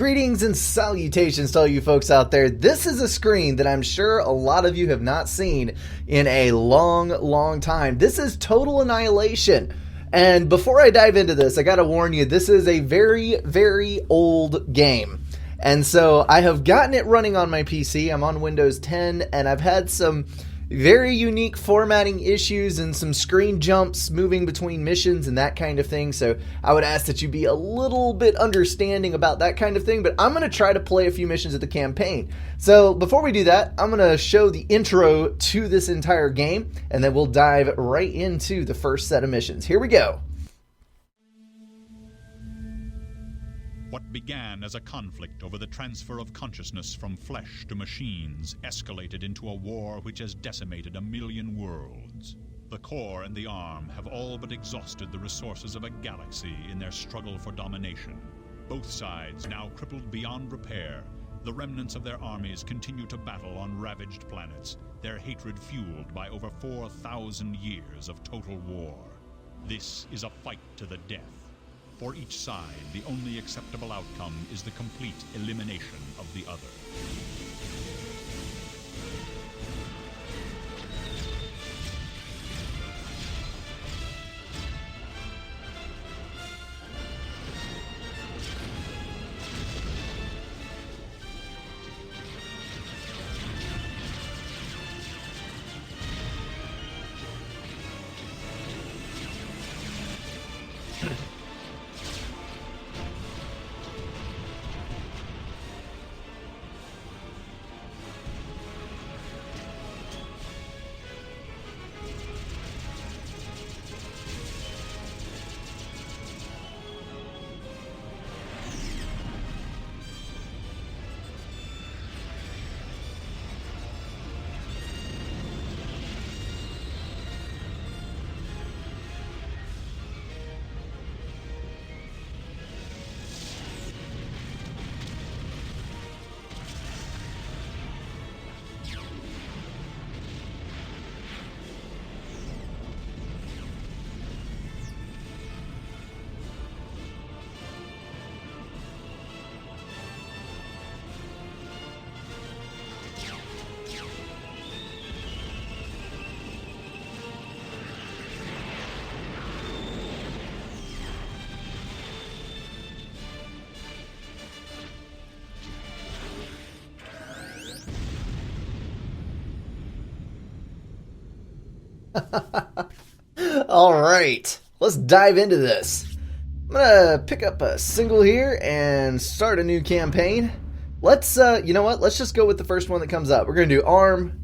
Greetings and salutations to all you folks out there. This is a screen that I'm sure a lot of you have not seen in a long time. This is Total Annihilation. And before I dive into this, I gotta warn you, this is a very old game. And so I have gotten it running on my PC. I'm on Windows 10 and I've had some very unique formatting issues and some screen jumps moving between missions and that kind of thing. So I would ask that you be a little bit understanding about that kind of thing, but I'm going to try to play a few missions of the campaign. So before we do that, I'm going to show the intro to this entire game and then we'll dive right into the first set of missions. Here we go. What began as a conflict over the transfer of consciousness from flesh to machines escalated into a war which has decimated 1 million worlds. The core and the arm have all but exhausted the resources of a galaxy in their struggle for domination. Both sides now crippled beyond repair, the remnants of their armies continue to battle on ravaged planets, their hatred fueled by over 4,000 years of total war. This is a fight to the death. For each side, the only acceptable outcome is the complete elimination of the other. All right, let's dive into this. I'm gonna pick up a single here and start a new campaign. Let's you know what, let's just go with the first one that comes up. We're gonna do ARM,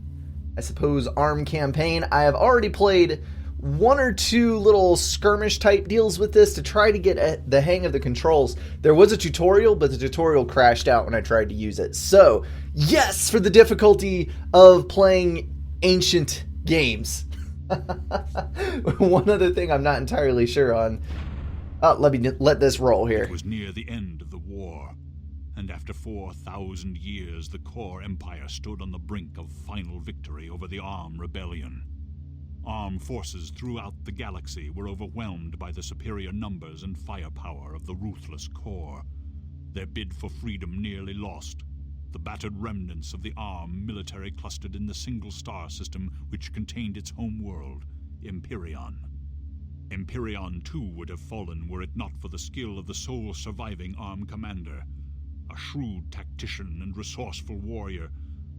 I suppose ARM campaign. I have already played one or two little skirmish type deals with this to try to get the hang of the controls. There was a tutorial, but the tutorial crashed out when I tried to use it. So yes, for the difficulty of playing ancient games. One other thing I'm not entirely sure on. Let this roll here. It was near the end of the war, and after 4,000 years, the core empire stood on the brink of final victory over the ARM rebellion. ARM forces throughout the galaxy were overwhelmed by the superior numbers and firepower of the ruthless core. Their bid for freedom nearly lost. The battered remnants of the ARM military clustered in the single star system which contained its home world, Empyreon. Empyreon too would have fallen were it not for the skill of the sole surviving ARM commander. A shrewd tactician and resourceful warrior,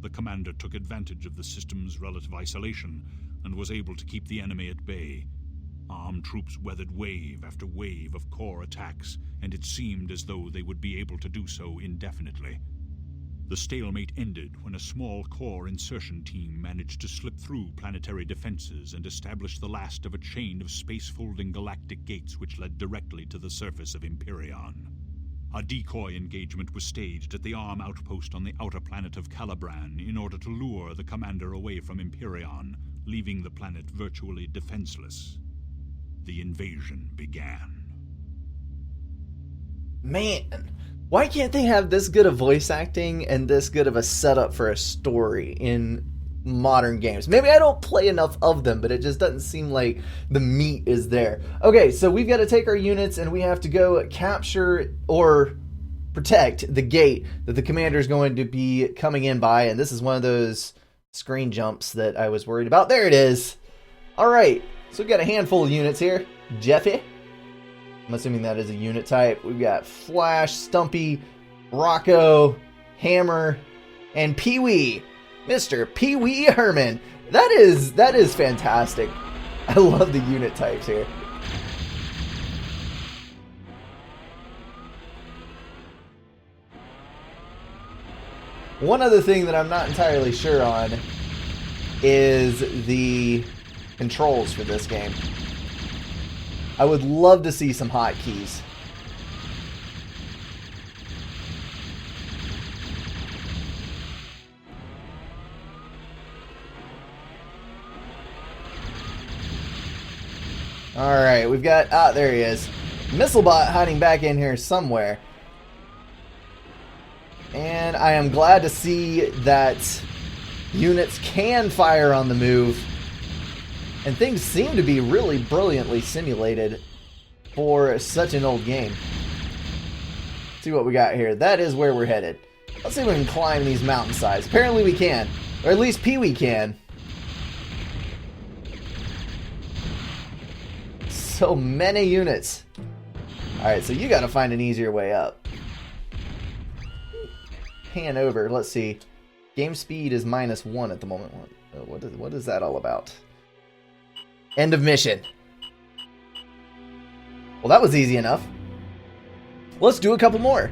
the commander took advantage of the system's relative isolation and was able to keep the enemy at bay. ARM troops weathered wave after wave of core attacks, and it seemed as though they would be able to do so indefinitely. The stalemate ended when a small core insertion team managed to slip through planetary defenses and establish the last of a chain of space-folding galactic gates which led directly to the surface of Empyreon. A decoy engagement was staged at the ARM outpost on the outer planet of Calibran in order to lure the commander away from Empyreon, leaving the planet virtually defenseless. The invasion began. Man, why can't they have this good of voice acting and this good of a setup for a story in modern games? Maybe I don't play enough of them, but it just doesn't seem like the meat is there. Okay, so we've got to take our units and we have to go capture or protect the gate that the commander is going to be coming in by. And this is one of those screen jumps that I was worried about. There it is. All right, so we've got a handful of units here. Jeffy, I'm assuming that is a unit type. We've got Flash, Stumpy, Rocco, Hammer, and Pee-wee. Mr. Pee-wee Herman. That is fantastic. I love the unit types here. One other thing that I'm not entirely sure on is the controls for this game. I would love to see some hotkeys. Alright, we've got... Ah, there he is. Missilebot hiding back in here somewhere. And I am glad to see that units can fire on the move. And things seem to be really brilliantly simulated for such an old game. Let's see what we got here. That is where we're headed. Let's see if we can climb these mountainsides. Apparently we can. Or at least Pee-wee can. So many units. Alright, so you gotta find an easier way up. Pan over. Let's see. Game speed is -1 at the moment. What is that all about? End of mission. Well, that was easy enough. Let's do a couple more.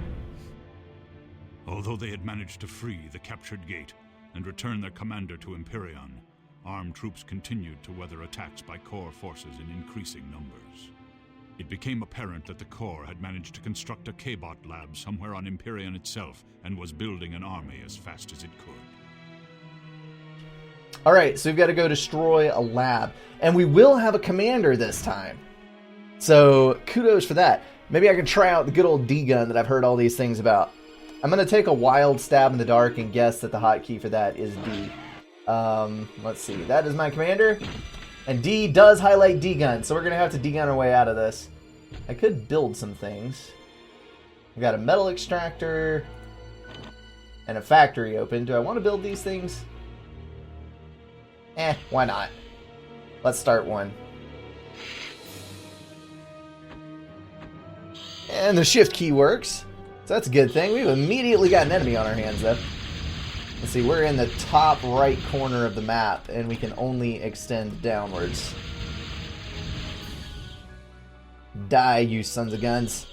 Although they had managed to free the captured gate and return their commander to Empyrean, armed troops continued to weather attacks by core forces in increasing numbers. It became apparent that the core had managed to construct a K-bot lab somewhere on Empyrean itself and was building an army as fast as it could. Alright, so we've got to go destroy a lab. And we will have a commander this time. So, kudos for that. Maybe I can try out the good old D-gun that I've heard all these things about. I'm going to take a wild stab in the dark and guess that the hotkey for that is D. Let's see. That is my commander. And D does highlight D-gun, so we're going to have to D-gun our way out of this. I could build some things. We've got a metal extractor and a factory open. Do I want to build these things? Why not? Let's start one. And the shift key works. So that's a good thing. We've immediately got an enemy on our hands, though. Let's see, we're in the top right corner of the map, and we can only extend downwards. Die, you sons of guns.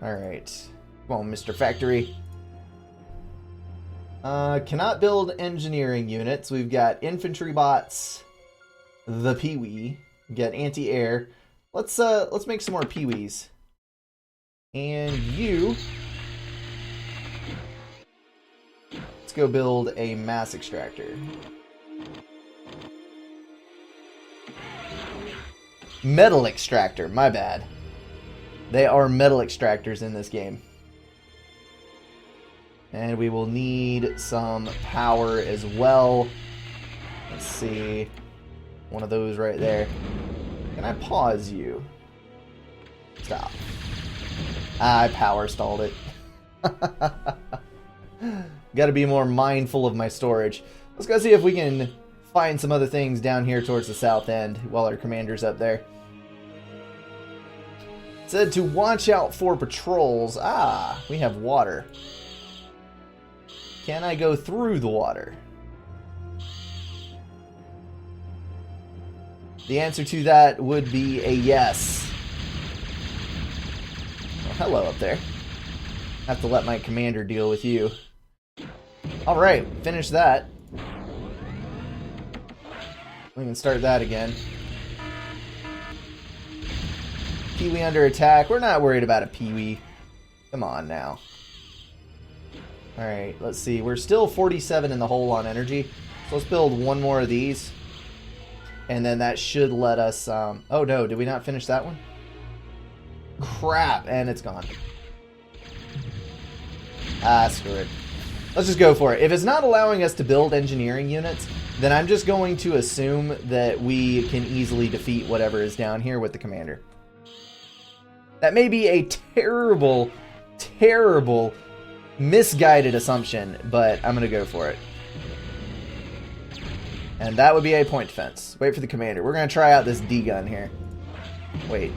Alright. Come on, Mr. Factory. Cannot build engineering units. We've got infantry bots, the Pee-wee. We've got anti-air. Let's make some more Pee-wees. And you... Let's go build a mass extractor. Metal extractor, my bad. They are metal extractors in this game. And we will need some power as well. Let's see. One of those right there. Can I pause you? Stop. I power stalled it. Gotta be more mindful of my storage. Let's go see if we can find some other things down here towards the south end while our commander's up there. It said to watch out for patrols. Ah, we have water. Can I go through the water? The answer to that would be a yes. Well, hello up there. I have to let my commander deal with you. Alright, finish that. We can start that again. Pee-wee under attack. We're not worried about a Pee-wee. Come on now. Alright, let's see. We're still 47 in the hole on energy. So let's build one more of these. And then that should let us... oh no, did we not finish that one? Crap, and it's gone. Ah, screw it. Let's just go for it. If it's not allowing us to build engineering units, then I'm just going to assume that we can easily defeat whatever is down here with the commander. That may be a terrible, terrible, misguided assumption, but I'm going to go for it. And that would be a point defense. Wait for the commander. We're going to try out this D-gun here. Wait.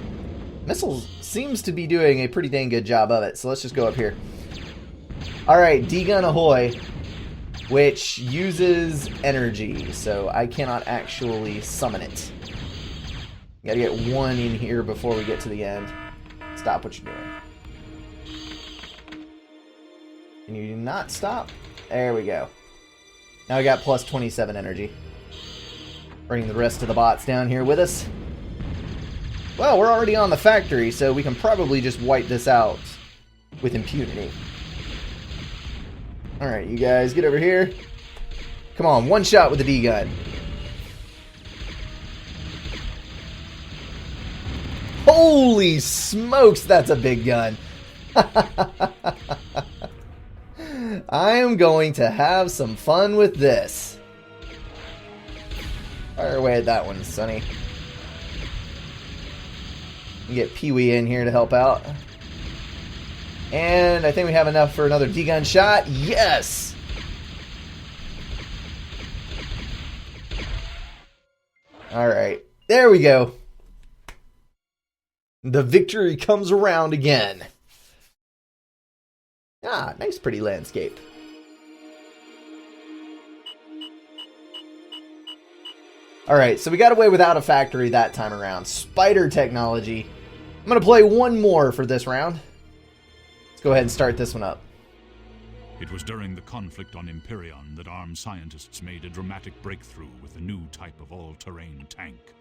Missiles seems to be doing a pretty dang good job of it, so let's just go up here. Alright, D-gun ahoy, which uses energy, so I cannot actually summon it. Gotta get one in here before we get to the end. Stop what you're doing. Can you not stop? There we go. Now we got plus 27 energy. Bringing the rest of the bots down here with us. Well, we're already on the factory, so we can probably just wipe this out with impunity. Alright, you guys, get over here. Come on, one shot with the D-gun. Holy smokes, that's a big gun. I am going to have some fun with this. Fire away at that one, Sonny. You get Pee-wee in here to help out. And I think we have enough for another D-gun shot. Yes! Alright, there we go. The victory comes around again. Ah, nice pretty landscape. Alright, so we got away without a factory that time around. Spider technology. I'm going to play one more for this round. Let's go ahead and start this one up. It was during the conflict on Imperion that armed scientists made a dramatic breakthrough with a new type of all-terrain tank.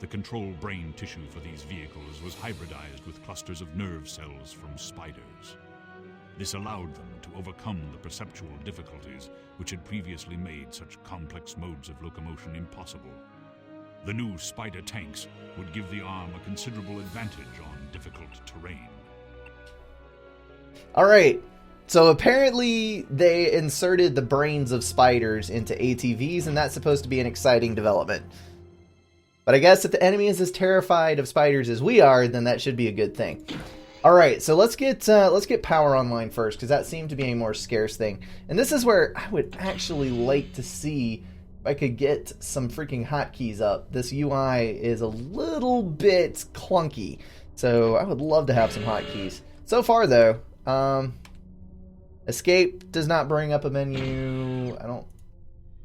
The control brain tissue for these vehicles was hybridized with clusters of nerve cells from spiders. This allowed them to overcome the perceptual difficulties which had previously made such complex modes of locomotion impossible. The new spider tanks would give the arm a considerable advantage on difficult terrain. Alright, so apparently they inserted the brains of spiders into ATVs, and that's supposed to be an exciting development. But I guess if the enemy is as terrified of spiders as we are, then that should be a good thing. Alright, so let's get power online first, because that seemed to be a more scarce thing. And this is where I would actually like to see if I could get some freaking hotkeys up. This UI is a little bit clunky, so I would love to have some hotkeys. So far, though, escape does not bring up a menu. I don't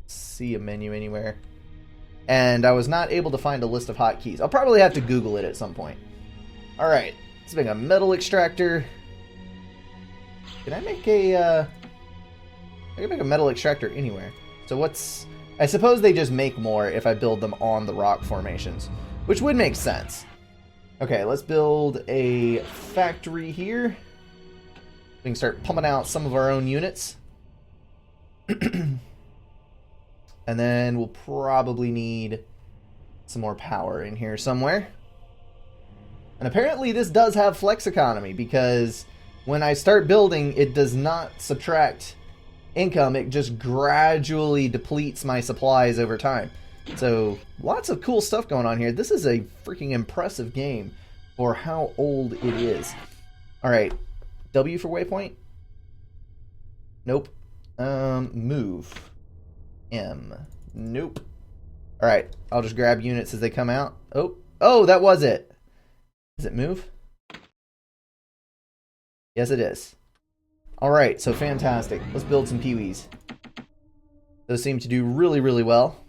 see a menu anywhere. And I was not able to find a list of hotkeys. I'll probably have to Google it at some point. Alright. Let's make a metal extractor. Can I make a, I can make a metal extractor anywhere. So what's, I suppose they just make more if I build them on the rock formations, which would make sense. Okay, let's build a factory here. We can start pumping out some of our own units. And then we'll probably need some more power in here somewhere. And apparently this does have flex economy, because when I start building, it does not subtract income. It just gradually depletes my supplies over time. So lots of cool stuff going on here. This is a freaking impressive game for how old it is. Alright, W for waypoint? Nope. Move. M. Nope. Alright, I'll just grab units as they come out. Oh, that was it. Does it move? Yes, it is. Alright, so fantastic. Let's build some Pee-wees. Those seem to do really, really well.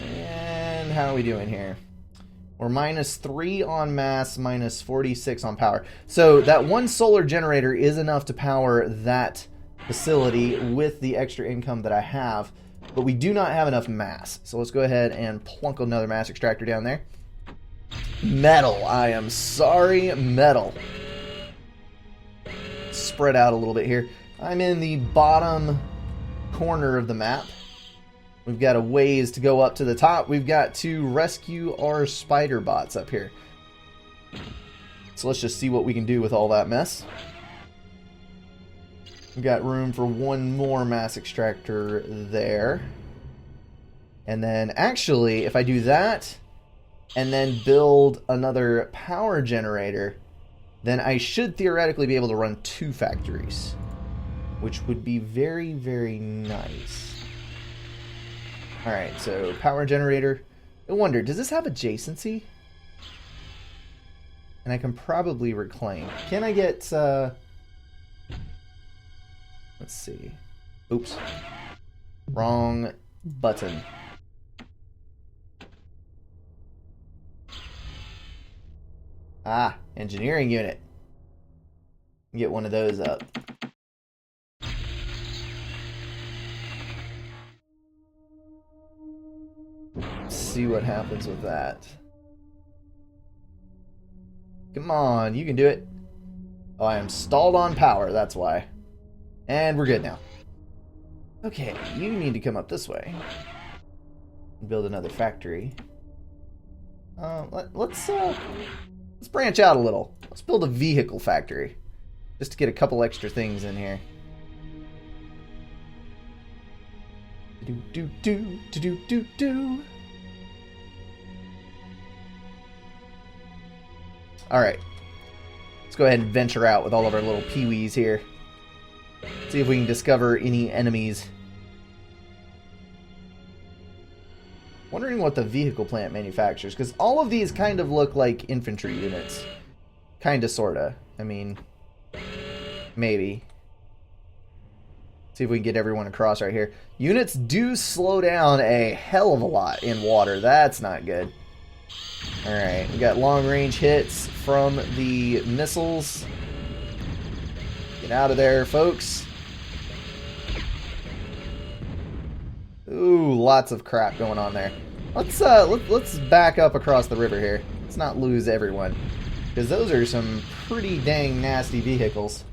And how are we doing here? We're -3 on mass, -46 on power. So that one solar generator is enough to power that facility with the extra income that I have, but we do not have enough mass. So let's go ahead and plunk another mass extractor down there. Metal. I am sorry, metal. Spread out a little bit here. I'm in the bottom corner of the map. We've got a ways to go up to the top. We've got to rescue our spider bots up here. So let's just see what we can do with all that mess. We've got room for one more mass extractor there. And then actually, if I do that and then build another power generator, then I should theoretically be able to run 2 factories, which would be very, very nice. Alright, so power generator. I wonder, does this have adjacency? And I can probably reclaim. Can I get, let's see. Oops. Wrong button. Ah, engineering unit. Get one of those up. Let's see what happens with that. Come on, you can do it. Oh, I am stalled on power, that's why. And we're good now. Okay, you need to come up this way. Build another factory. Let's branch out a little. Let's build a vehicle factory. Just to get a couple extra things in here. Do. Alright. Let's go ahead and venture out with all of our little peewees here. See if we can discover any enemies. Wondering what the vehicle plant manufactures, because all of these kind of look like infantry units. Kinda, sorta. I mean, maybe. See if we can get everyone across right here. Units do slow down a hell of a lot in water. That's not good. Alright, we got long-range hits from the missiles. Get out of there, folks. Ooh, lots of crap going on there. Let's back up across the river here. Let's not lose everyone, because those are some pretty dang nasty vehicles.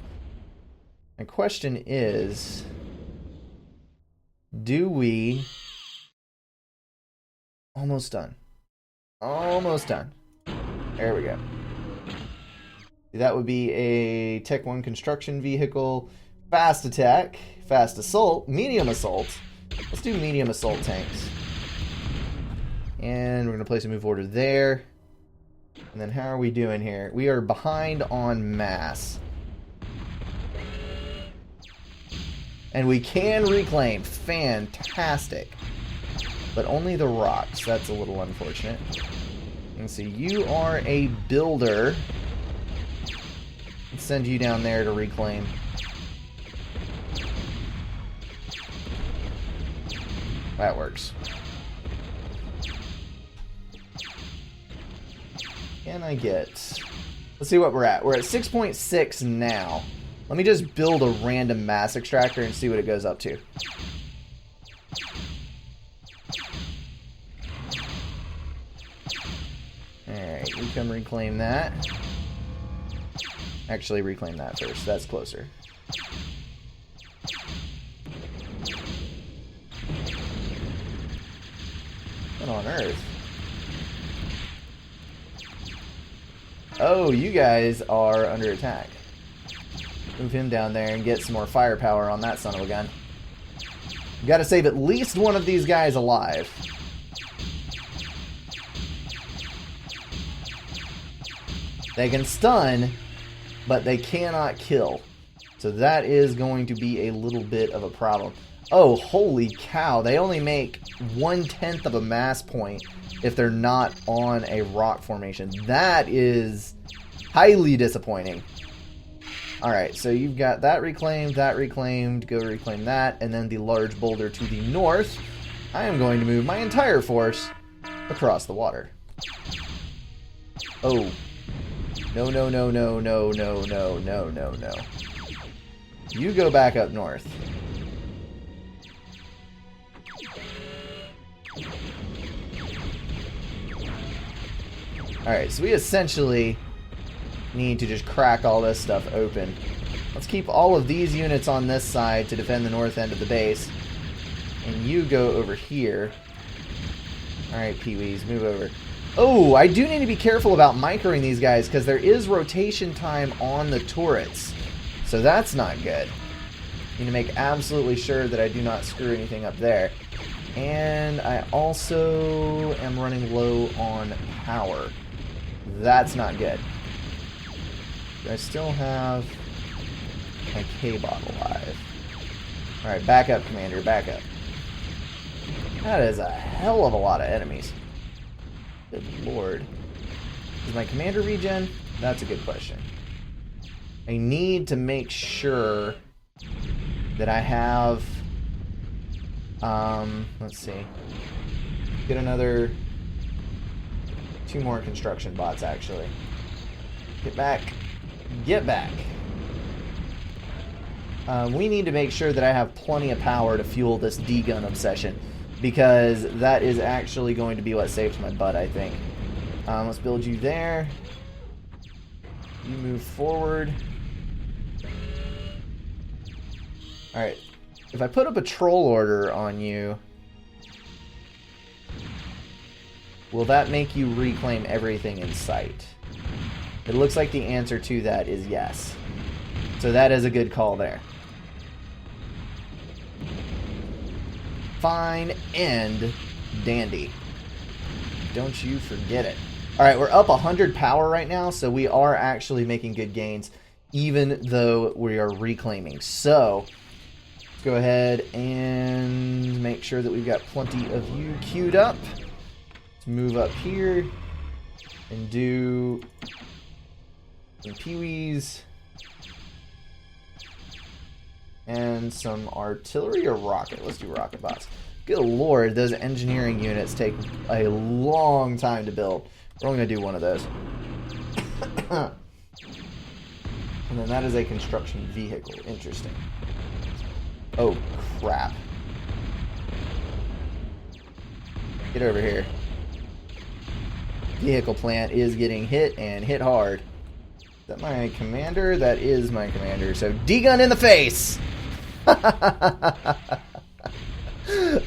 My question is, do we... Almost done. Almost done. There we go. That would be a Tech 1 construction vehicle. Fast attack, fast assault, medium assault. Let's do medium assault tanks. And we're going to place a move order there. And then how are we doing here? We are behind on mass. And we can reclaim. Fantastic. But only the rocks. That's a little unfortunate. And so you are a builder. Let's send you down there to reclaim. That works. Can I get... Let's see what we're at. We're at 6.6 now. Let me just build a random mass extractor and see what it goes up to. Alright, you come reclaim that. Actually, reclaim that first. That's closer. What on earth? Oh, you guys are under attack. Move him down there and get some more firepower on that son of a gun. We've got to save at least one of these guys alive. They can stun, but they cannot kill. So that is going to be a little bit of a problem. Oh, holy cow. They only make 1/10 of a mass point if they're not on a rock formation. That is highly disappointing. Alright, so you've got that reclaimed, go reclaim that, and then the large boulder to the north. I am going to move my entire force across the water. Oh. No, no, no, no, no, no, no, no, no, no. You go back up north. Alright, so we essentially need to just crack all this stuff open. Let's keep all of these units on this side to defend the north end of the base. And you go over here. Alright, peewees, move over. Oh, I do need to be careful about microing these guys, because there is rotation time on the turrets. So that's not good. Need to make absolutely sure that I do not screw anything up there. And I also am running low on power. That's not good. I still have my K-Bot alive. Alright, back up, Commander, back up. That is a hell of a lot of enemies. Good lord. Is my commander regen? That's a good question. I need to make sure that I have... let's see. Get another... 2 more construction bots, actually. Get back. Get back. We need to make sure that I have plenty of power to fuel this D-gun obsession, because that is actually going to be what saves my butt, I think. Let's build you there. You move forward. Alright. If I put a patrol order on you, will that make you reclaim everything in sight? It looks like the answer to that is yes. So that is a good call there. Fine and dandy. Don't you forget it. Alright, we're up 100 power right now, so we are actually making good gains, even though we are reclaiming. So, let's go ahead and make sure that we've got plenty of you queued up. Let's move up here and do some peewees and some artillery or rocket. Let's do rocket bots. Good lord, those engineering units take a long time to build. We're only going to do one of those. And then that is a construction vehicle. Interesting. Oh, crap. Get over here. Vehicle plant is getting hit, and hit hard. Is that my commander? That is my commander. So, D-gun in the face!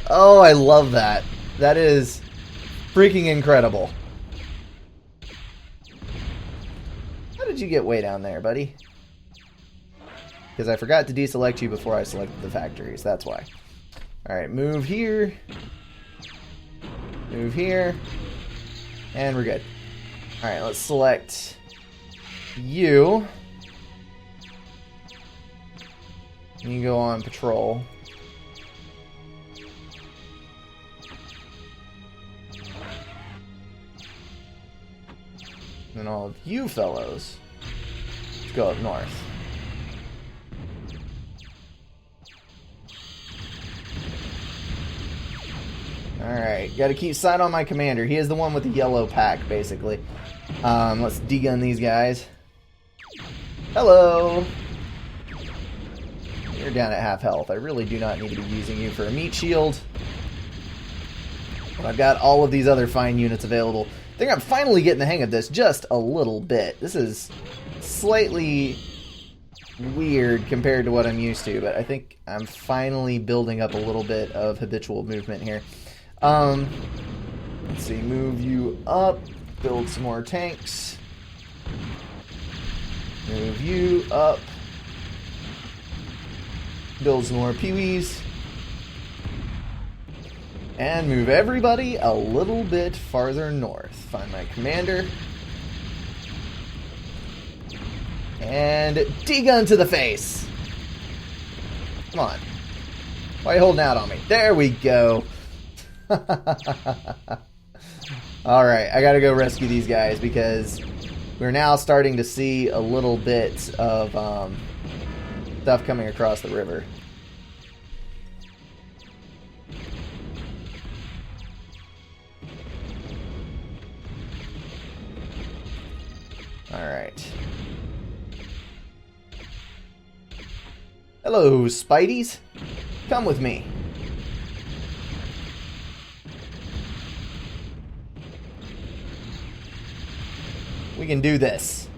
Oh, I love that. That is freaking incredible. How did you get way down there, buddy? Because I forgot to deselect you before I selected the factories. That's why. Alright, move here. Move here. And we're good. Alright, let's select you. You can go on patrol. And all of you fellows, let's go up north. Alright, gotta keep sight on my commander. He is the one with the yellow pack, basically. Let's D-gun these guys. Hello! You're down at half health. I really do not need to be using you for a meat shield. But I've got all of these other fine units available. I think I'm finally getting the hang of this just a little bit. This is slightly weird compared to what I'm used to, but I think I'm finally building up a little bit of habitual movement here. Let's see, move you up, build some more tanks. Move you up. Build some more peewees. And move everybody a little bit farther north. Find my commander. And D-gun to the face. Come on. Why are you holding out on me? There we go. Alright, I gotta go rescue these guys because we're now starting to see a little bit of stuff coming across the river. Alright. Hello, Spideys. Come with me. We can do this.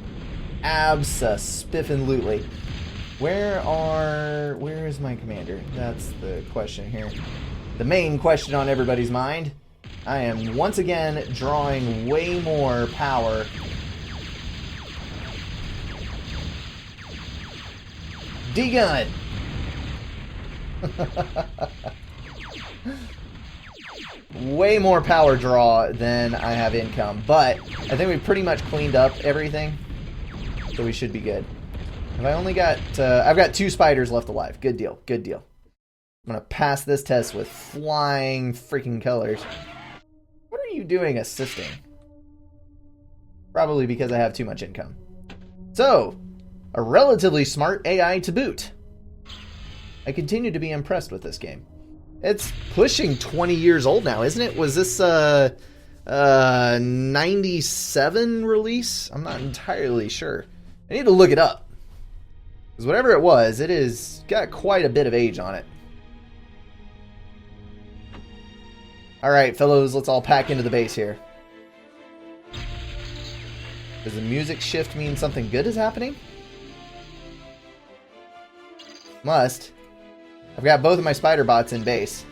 Abso-spiffin-lutely. Where is my commander? That's the question here. The main question on everybody's mind. I am once again drawing way more power. D-gun! way more power draw than I have income, but I think we've pretty much cleaned up everything, so we should be good. Have I only got, I've got 2 spiders left alive. Good deal, good deal. I'm gonna pass this test with flying freaking colors. What are you doing assisting? Probably because I have too much income. So, a relatively smart AI to boot. I continue to be impressed with this game. It's pushing 20 years old now, isn't it? Was this 97 release? I'm not entirely sure. I need to look it up. Because whatever it was, it has got quite a bit of age on it. Alright, fellows, let's all pack into the base here. Does the music shift mean something good is happening? Must. I've got both of my spider bots in base.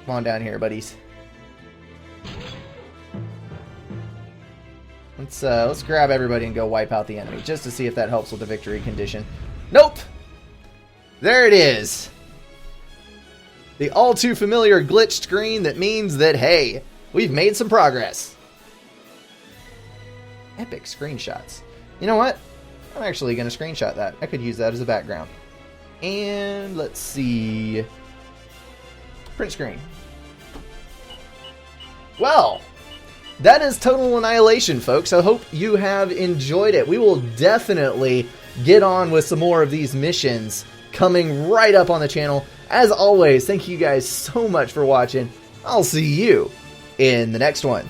Come on down here, buddies. Let's grab everybody and go wipe out the enemy, just to see if that helps with the victory condition. Nope! There it is! The all too familiar glitched screen that means that, hey, we've made some progress. Epic screenshots. You know what? I'm actually going to screenshot that. I could use that as a background. And let's see. Print screen. Well, that is Total Annihilation, folks. I hope you have enjoyed it. We will definitely get on with some more of these missions coming right up on the channel. As always, thank you guys so much for watching. I'll see you in the next one.